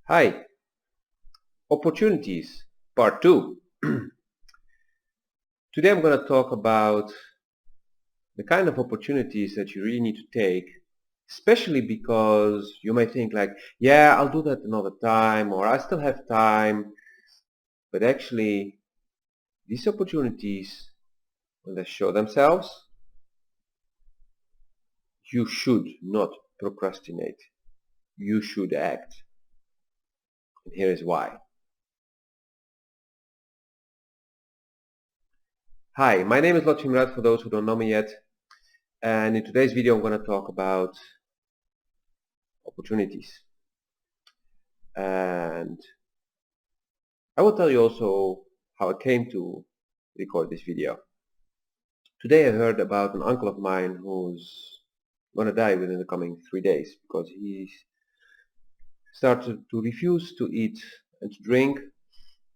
Hi, opportunities, part two. Today I'm going to talk about the kind of opportunities that you really need to take, especially because you may think like, yeah, I'll do that another time, or I still have time, but actually these opportunities, when they show themselves, you should not procrastinate. You should act. And here is why. Hi, my name is Lot Murat for those who don't know me yet, and in today's video I'm going to talk about opportunities. And I will tell you also how I came to record this video. Today I heard about an uncle of mine who's gonna die within the coming 3 days because he started to refuse to eat and to drink,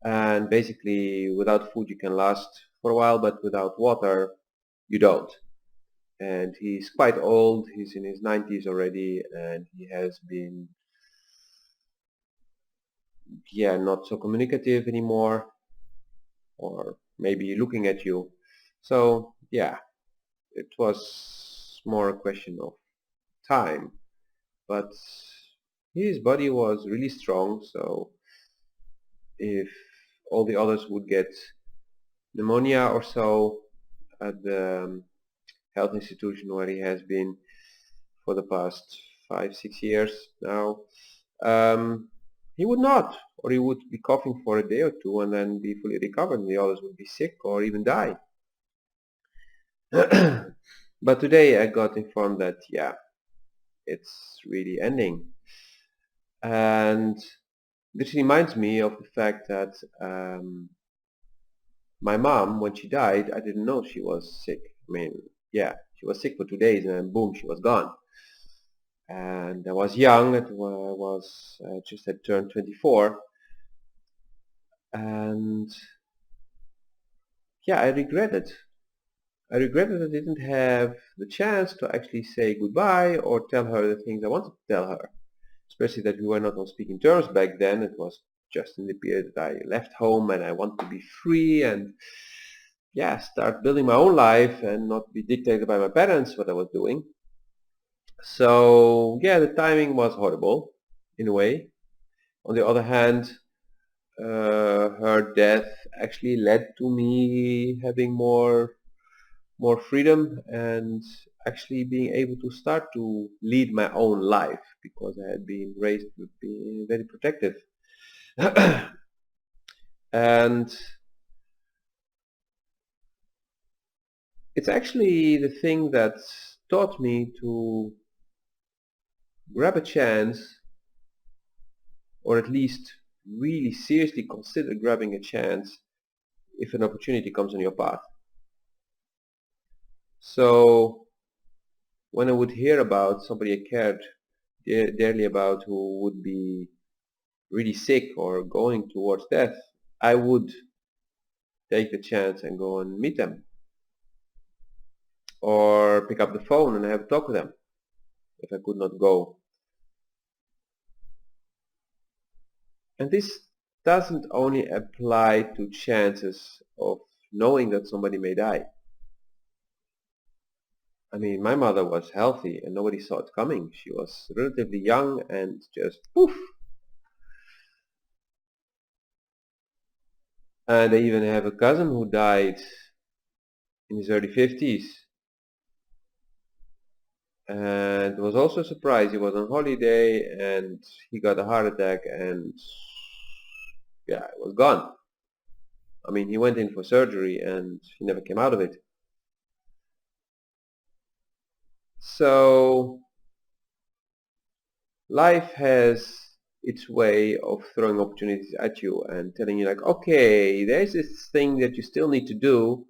and basically without food you can last for a while, but without water you don't. And he's quite old, he's in his 90s already, and he has been not so communicative anymore, or maybe looking at you. So yeah, it was more a question of time, but his body was really strong, so if all the others would get pneumonia or so at the health institution where he has been for the past 5-6 years now, he would not, or he would be coughing for a day or two and then be fully recovered, and the others would be sick or even die. But today I got informed that yeah, it's really ending. And this reminds me of the fact that my mom, when she died, I didn't know she was sick. I mean, yeah, she was sick for 2 days and then boom, she was gone. And I was young, I just had turned 24. And yeah, I regretted that I didn't have the chance to actually say goodbye or tell her the things I wanted to tell her. Especially that we were not on speaking terms back then. It was just in the period that I left home and I wanted to be free and yeah, start building my own life and not be dictated by my parents what I was doing. So yeah, the timing was horrible in a way. On the other hand, her death actually led to me having more freedom and actually being able to start to lead my own life because I had been raised with being very protective. And it's actually the thing that taught me to grab a chance, or at least really seriously consider grabbing a chance if an opportunity comes on your path. So when I would hear about somebody I cared dearly about who would be really sick or going towards death, I would take the chance and go and meet them, or pick up the phone and have a talk with them if I could not go. And this doesn't only apply to chances of knowing that somebody may die. I mean, my mother was healthy and nobody saw it coming. She was relatively young and just poof. And I even have a cousin who died in his early 50s. And it was also a surprise. He was on holiday and he got a heart attack and yeah, it was gone. I mean, he went in for surgery and he never came out of it. So life has its way of throwing opportunities at you and telling you like, okay, there's this thing that you still need to do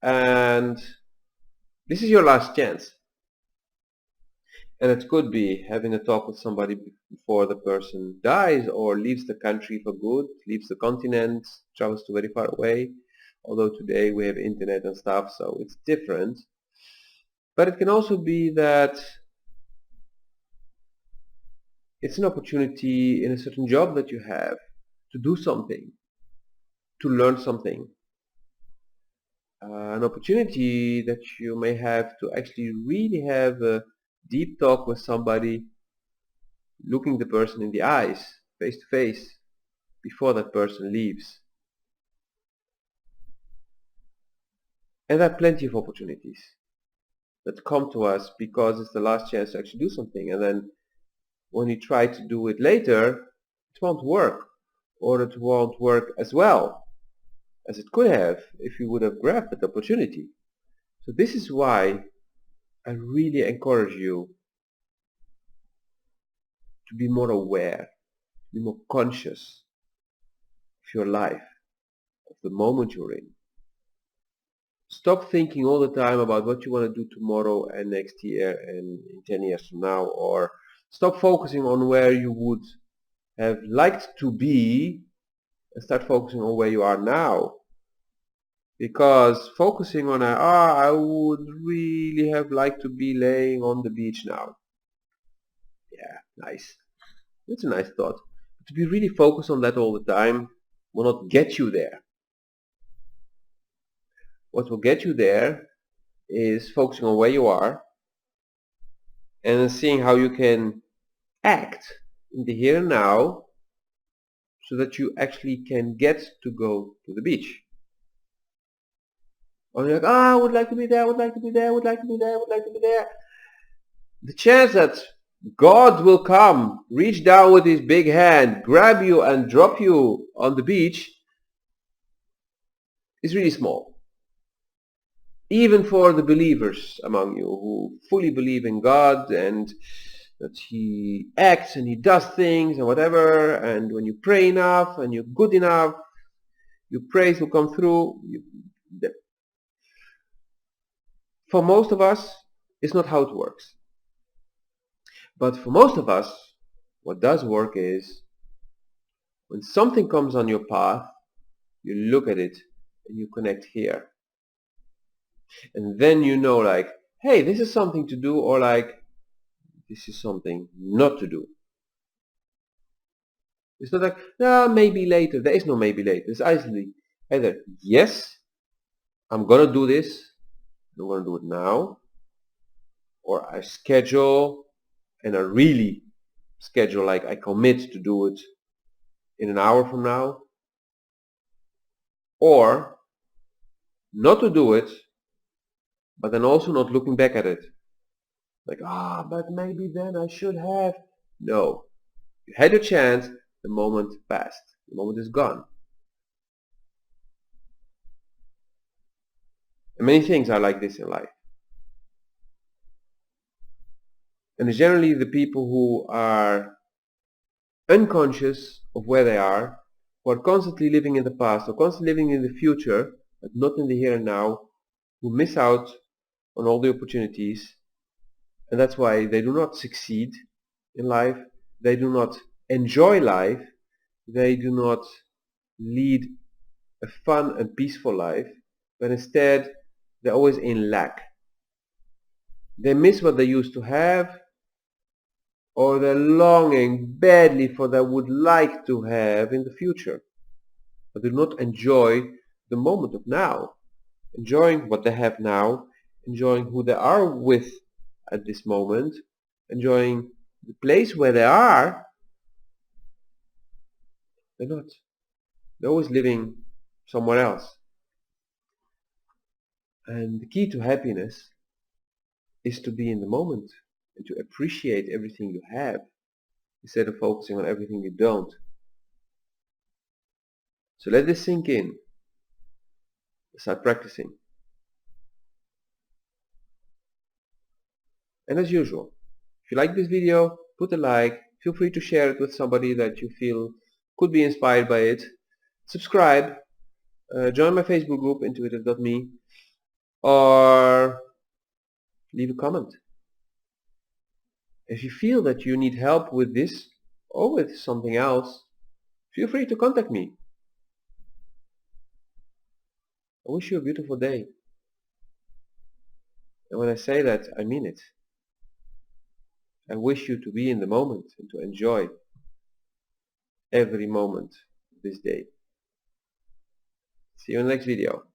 and this is your last chance. And it could be having a talk with somebody before the person dies or leaves the country for good, leaves the continent, travels to very far away. Although today we have internet and stuff, so it's different. But it can also be that It's an opportunity in a certain job that you have to do something, to learn something. An opportunity that you may have to actually really have a deep talk with somebody, looking the person in the eyes, face to face, before that person leaves. And there are plenty of opportunities that come to us because it's the last chance to actually do something. And then when you try to do it later, it won't work, or it won't work as well as it could have if you would have grabbed that opportunity. So this is why I really encourage you to be more aware, be more conscious of your life, of the moment you're in. Stop thinking all the time about what you want to do tomorrow and next year and in 10 years from now, or stop focusing on where you would have liked to be and start focusing on where you are now. Because focusing on I would really have liked to be laying on the beach now. Yeah, nice. That's a nice thought. But to be really focused on that all the time will not get you there. What will get you there is focusing on where you are and seeing how you can act in the here and now so that you actually can get to go to the beach. Or you're like, I would like to be there, would like to be there, would like to be there, would like to be there. The chance that God will come, reach down with his big hand, grab you and drop you on the beach is really small. Even for the believers among you who fully believe in God and that he acts and he does things and whatever, and when you pray enough and you're good enough, your praise will come through. For most of us, it's not how it works. But for most of us, what does work is when something comes on your path, you look at it and you connect here. And then you know, like, hey, this is something to do, or like, this is something not to do. It's not like, no, maybe later. There is no maybe later. It's either yes, I'm gonna do this, I'm gonna do it now, or I schedule and I really schedule, like I commit to do it in an hour from now, or not to do it, but then also not looking back at it. Like, but maybe then I should have. No, you had your chance, the moment passed, the moment is gone. And many things are like this in life. And it's generally the people who are unconscious of where they are, who are constantly living in the past or constantly living in the future, but not in the here and now, who miss out on all the opportunities. And that's why they do not succeed in life, they do not enjoy life, they do not lead a fun and peaceful life, but instead they're always in lack. They miss what they used to have, or they're longing badly for what they would like to have in the future, but do not enjoy the moment of now, enjoying what they have now, enjoying who they are with at this moment, enjoying the place where they are. They're not. They're always living somewhere else. And the key to happiness is to be in the moment and to appreciate everything you have instead of focusing on everything you don't. So let this sink in. Start practicing. And as usual, if you like this video, put a like, feel free to share it with somebody that you feel could be inspired by it. Subscribe, join my Facebook group, intuitiv.me, or leave a comment. If you feel that you need help with this or with something else, feel free to contact me. I wish you a beautiful day. And when I say that, I mean it. I wish you to be in the moment and to enjoy every moment of this day. See you in the next video.